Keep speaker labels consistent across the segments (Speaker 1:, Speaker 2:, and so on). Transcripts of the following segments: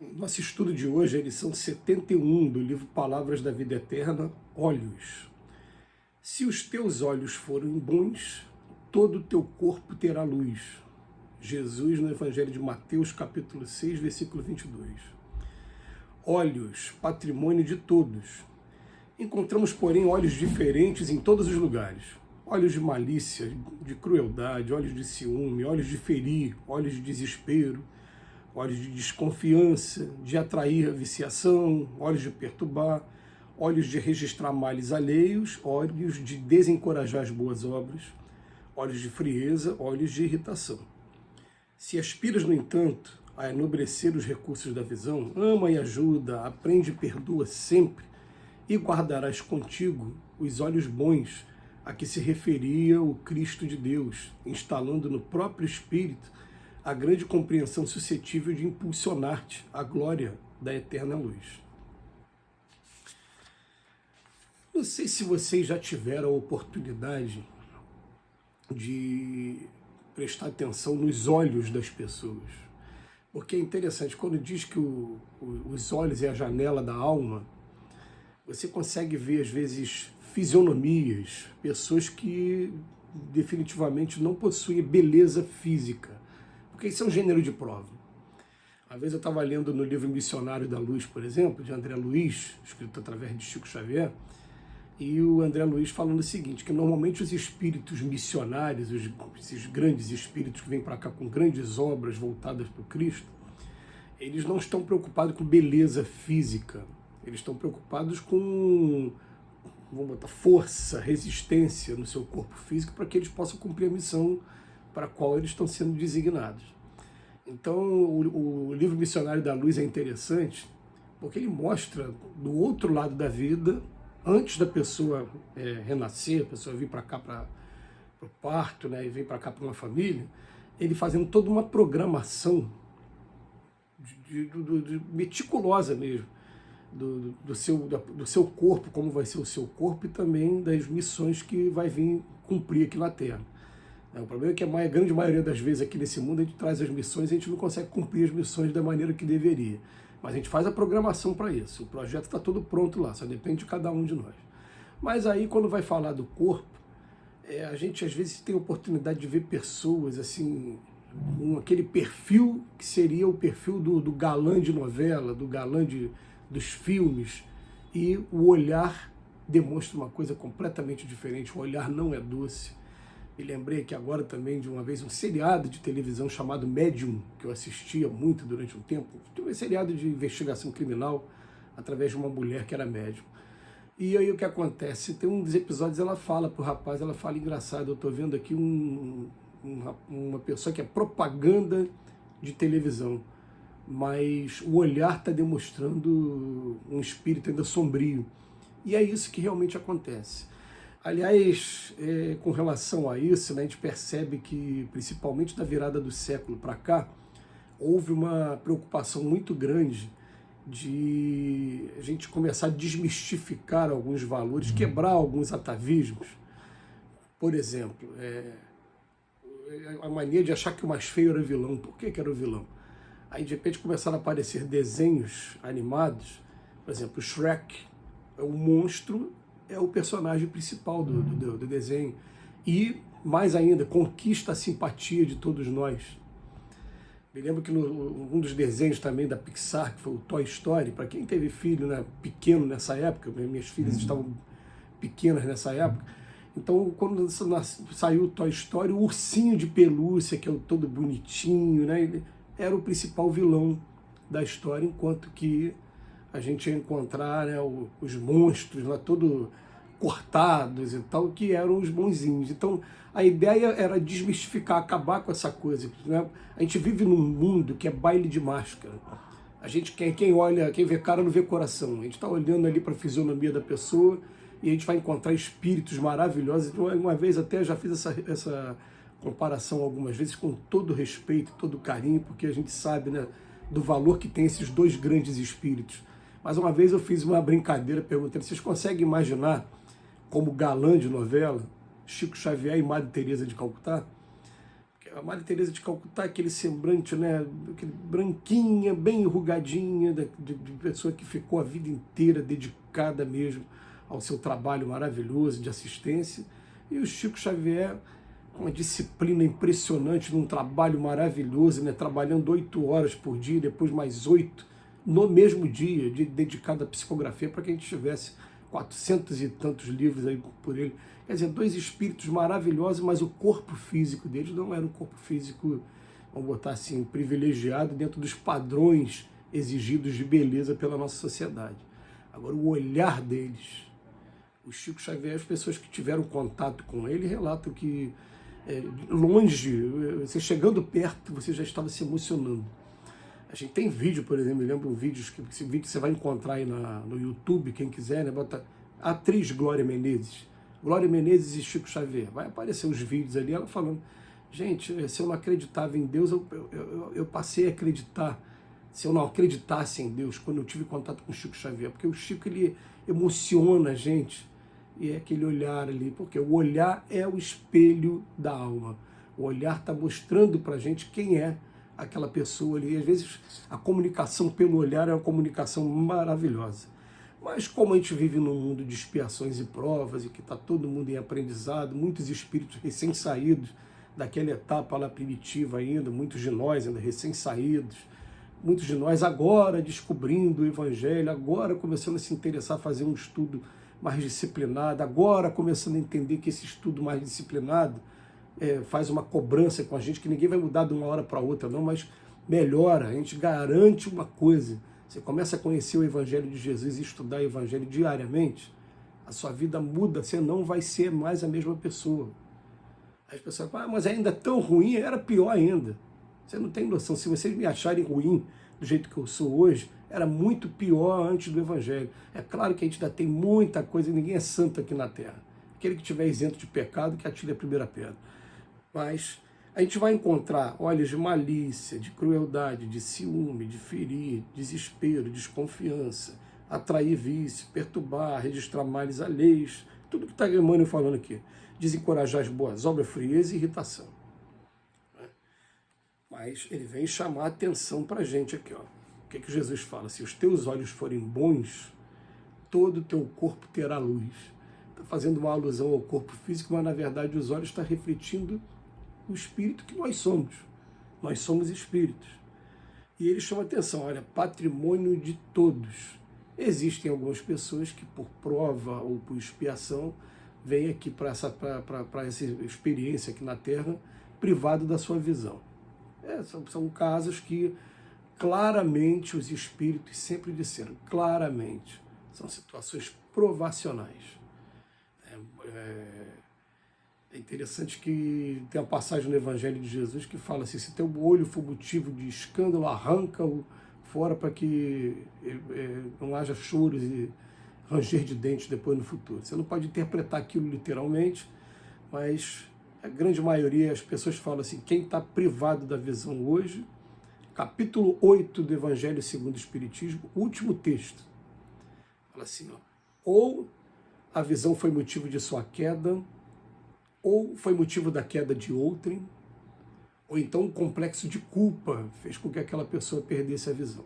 Speaker 1: Nosso estudo de hoje é a lição 71 do livro Palavras da Vida Eterna, Olhos. Se os teus olhos forem bons, todo o teu corpo terá luz. Jesus no Evangelho de Mateus, capítulo 6, versículo 22. Olhos, patrimônio de todos. Encontramos, porém, olhos diferentes em todos os lugares. Olhos de malícia, de crueldade, olhos de ciúme, olhos de ferir, olhos de desespero, olhos de desconfiança, de atrair a viciação, olhos de perturbar, olhos de registrar males alheios, olhos de desencorajar as boas obras, olhos de frieza, olhos de irritação. Se aspiras, no entanto, a enobrecer os recursos da visão, ama e ajuda, aprende e perdoa sempre, e guardarás contigo os olhos bons a que se referia o Cristo de Deus, instalando no próprio Espírito a grande compreensão suscetível de impulsionar-te à glória da eterna luz. Não sei se vocês já tiveram a oportunidade de prestar atenção nos olhos das pessoas. Porque é interessante, quando diz que os olhos é a janela da alma, você consegue ver, às vezes, fisionomias, pessoas que definitivamente não possuem beleza física, porque isso é um gênero de prova. Uma vez eu estava lendo no livro Missionário da Luz, por exemplo, de André Luiz, escrito através de Chico Xavier, e o André Luiz falando o seguinte, que normalmente os espíritos missionários, esses grandes espíritos que vêm para cá com grandes obras voltadas para o Cristo, eles não estão preocupados com beleza física, eles estão preocupados com, vamos botar, força, resistência no seu corpo físico para que eles possam cumprir a missão para a qual eles estão sendo designados. Então, o livro Missionário da Luz é interessante porque ele mostra do outro lado da vida, antes da pessoa renascer, a pessoa vir para cá para o parto, né, e vir para cá para uma família, ele fazendo toda uma programação meticulosa mesmo, do seu corpo, como vai ser o seu corpo, e também das missões que vai vir cumprir aqui na Terra. O problema é que a grande maioria das vezes aqui nesse mundo a gente traz as missões e a gente não consegue cumprir as missões da maneira que deveria. Mas a gente faz a programação para isso. O projeto está todo pronto lá, só depende de cada um de nós. Mas aí, quando vai falar do corpo, a gente às vezes tem a oportunidade de ver pessoas assim, com aquele perfil que seria o perfil do galã de novela, do galã dos filmes, e o olhar demonstra uma coisa completamente diferente. O olhar não é doce. Me lembrei aqui agora também de uma vez um seriado de televisão chamado Medium, que eu assistia muito durante um tempo. Um seriado de investigação criminal através de uma mulher que era médium. E aí o que acontece? Tem um dos episódios, ela fala pro rapaz, ela fala, engraçado, eu tô vendo aqui uma pessoa que é propaganda de televisão, mas o olhar está demonstrando um espírito ainda sombrio. E é isso que realmente acontece. Aliás, com relação a isso, né, a gente percebe que, principalmente da virada do século para cá, houve uma preocupação muito grande de a gente começar a desmistificar alguns valores, quebrar alguns atavismos. Por exemplo, a mania de achar que o mais feio era vilão. Por que era o vilão? Aí, de repente, começaram a aparecer desenhos animados. Por exemplo, o Shrek é o monstro, é o personagem principal do desenho. E, mais ainda, conquista a simpatia de todos nós. Me lembro que um dos desenhos também da Pixar, que foi o Toy Story, para quem teve filho, né, pequeno nessa época, minhas filhas estavam pequenas nessa época, então quando saiu o Toy Story, o ursinho de pelúcia, que é o todo bonitinho, né, ele era o principal vilão da história, enquanto que a gente ia encontrar, né, os monstros lá todo cortados e tal, que eram os bonzinhos. Então a ideia era desmistificar, acabar com essa coisa, né? A gente vive num mundo que é baile de máscara. A gente, quem olha, quem vê cara não vê coração. A gente está olhando ali para a fisionomia da pessoa e a gente vai encontrar espíritos maravilhosos. Uma vez até já fiz essa comparação algumas vezes, com todo respeito, todo carinho, porque a gente sabe, né, do valor que tem esses dois grandes espíritos. Mas uma vez eu fiz uma brincadeira perguntando, vocês conseguem imaginar como galã de novela Chico Xavier e Madre Teresa de Calcutá? a Maria Teresa de Calcutá, aquele semblante, né, aquele branquinha, bem enrugadinha, de pessoa que ficou a vida inteira dedicada mesmo ao seu trabalho maravilhoso de assistência, e o Chico Xavier, com uma disciplina impressionante, num trabalho maravilhoso, né, trabalhando 8 horas por dia, depois mais 8 no mesmo dia, dedicado à psicografia, para que a gente tivesse 400 e tantos livros aí por ele. Quer dizer, 2 espíritos maravilhosos, mas o corpo físico deles não era um corpo físico, vamos botar assim, privilegiado dentro dos padrões exigidos de beleza pela nossa sociedade. Agora, o olhar deles, o Chico Xavier, as pessoas que tiveram contato com ele relatam que longe, você chegando perto, você já estava se emocionando. A gente tem vídeo, por exemplo, me lembro vídeos que esse vídeo você vai encontrar aí no YouTube, quem quiser, né? Bota atriz Glória Menezes. Glória Menezes e Chico Xavier. Vai aparecer os vídeos ali, ela falando, gente, se eu não acreditava em Deus, eu passei a acreditar. Se eu não acreditasse em Deus, quando eu tive contato com o Chico Xavier, porque o Chico, ele emociona a gente, e é aquele olhar ali, porque o olhar é o espelho da alma. O olhar está mostrando para a gente quem é aquela pessoa ali. Às vezes a comunicação pelo olhar é uma comunicação maravilhosa. Mas como a gente vive num mundo de expiações e provas, e que está todo mundo em aprendizado, muitos espíritos recém-saídos daquela etapa lá primitiva ainda, muitos de nós ainda recém-saídos, muitos de nós agora descobrindo o Evangelho, agora começando a se interessar, a fazer um estudo mais disciplinado, agora começando a entender que esse estudo mais disciplinado faz uma cobrança com a gente, que ninguém vai mudar de uma hora para outra não, mas melhora, a gente garante uma coisa. Você começa a conhecer o Evangelho de Jesus e estudar o Evangelho diariamente, a sua vida muda, você não vai ser mais a mesma pessoa. As pessoas falam, mas ainda é tão ruim, era pior ainda. Você não tem noção, se vocês me acharem ruim do jeito que eu sou hoje, era muito pior antes do Evangelho. É claro que a gente ainda tem muita coisa, ninguém é santo aqui na Terra. Aquele que estiver isento de pecado, que atire a primeira pedra. Mas a gente vai encontrar olhos de malícia, de crueldade, de ciúme, de ferir, desespero, desconfiança, atrair vício, perturbar, registrar males alheios, tudo que está Emmanuel falando aqui. Desencorajar as boas obras, frieza e irritação. Mas ele vem chamar a atenção para a gente aqui. Ó. O que Jesus fala? Se os teus olhos forem bons, todo o teu corpo terá luz. Está fazendo uma alusão ao corpo físico, mas na verdade os olhos estão refletindo o espírito que nós somos. Nós somos espíritos. E ele chama atenção, olha, patrimônio de todos. Existem algumas pessoas que por prova ou por expiação vêm aqui para essa experiência aqui na Terra privado da sua visão. São casos que claramente os espíritos sempre disseram, claramente, são situações provacionais. É interessante que tem uma passagem no Evangelho de Jesus que fala assim, se teu olho for motivo de escândalo, arranca-o fora para que não haja choros e ranger de dentes depois no futuro. Você não pode interpretar aquilo literalmente, mas a grande maioria, as pessoas falam assim, quem está privado da visão hoje, capítulo 8 do Evangelho segundo o Espiritismo, último texto, fala assim, ó, ou a visão foi motivo de sua queda, ou foi motivo da queda de outrem, ou então um complexo de culpa fez com que aquela pessoa perdesse a visão.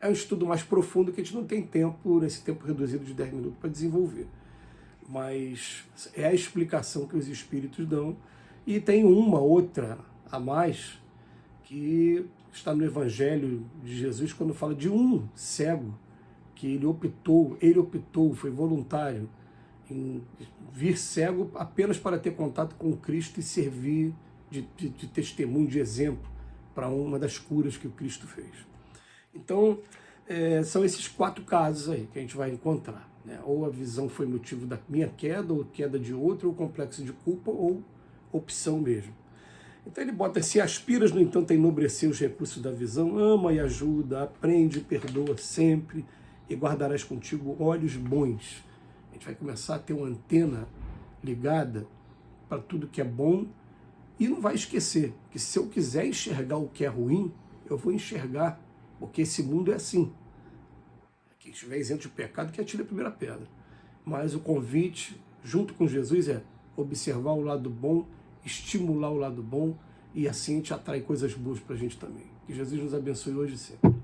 Speaker 1: É um estudo mais profundo que a gente não tem tempo, nesse tempo reduzido de 10 minutos, para desenvolver. Mas é a explicação que os espíritos dão. E tem uma outra a mais, que está no Evangelho de Jesus, quando fala de um cego, que ele optou, foi voluntário, em vir cego apenas para ter contato com Cristo e servir de testemunho, de exemplo, para uma das curas que o Cristo fez. Então, são esses 4 casos aí que a gente vai encontrar. Né? Ou a visão foi motivo da minha queda, ou queda de outro, ou complexo de culpa, ou opção mesmo. Então ele bota, se aspiras, no entanto, a enobrecer os recursos da visão, ama e ajuda, aprende e perdoa sempre, e guardarás contigo olhos bons. A gente vai começar a ter uma antena ligada para tudo que é bom e não vai esquecer que se eu quiser enxergar o que é ruim, eu vou enxergar, porque esse mundo é assim. Quem estiver isento de pecado, que atire a primeira pedra. Mas o convite, junto com Jesus, é observar o lado bom, estimular o lado bom e assim a gente atrai coisas boas para a gente também. Que Jesus nos abençoe hoje e sempre.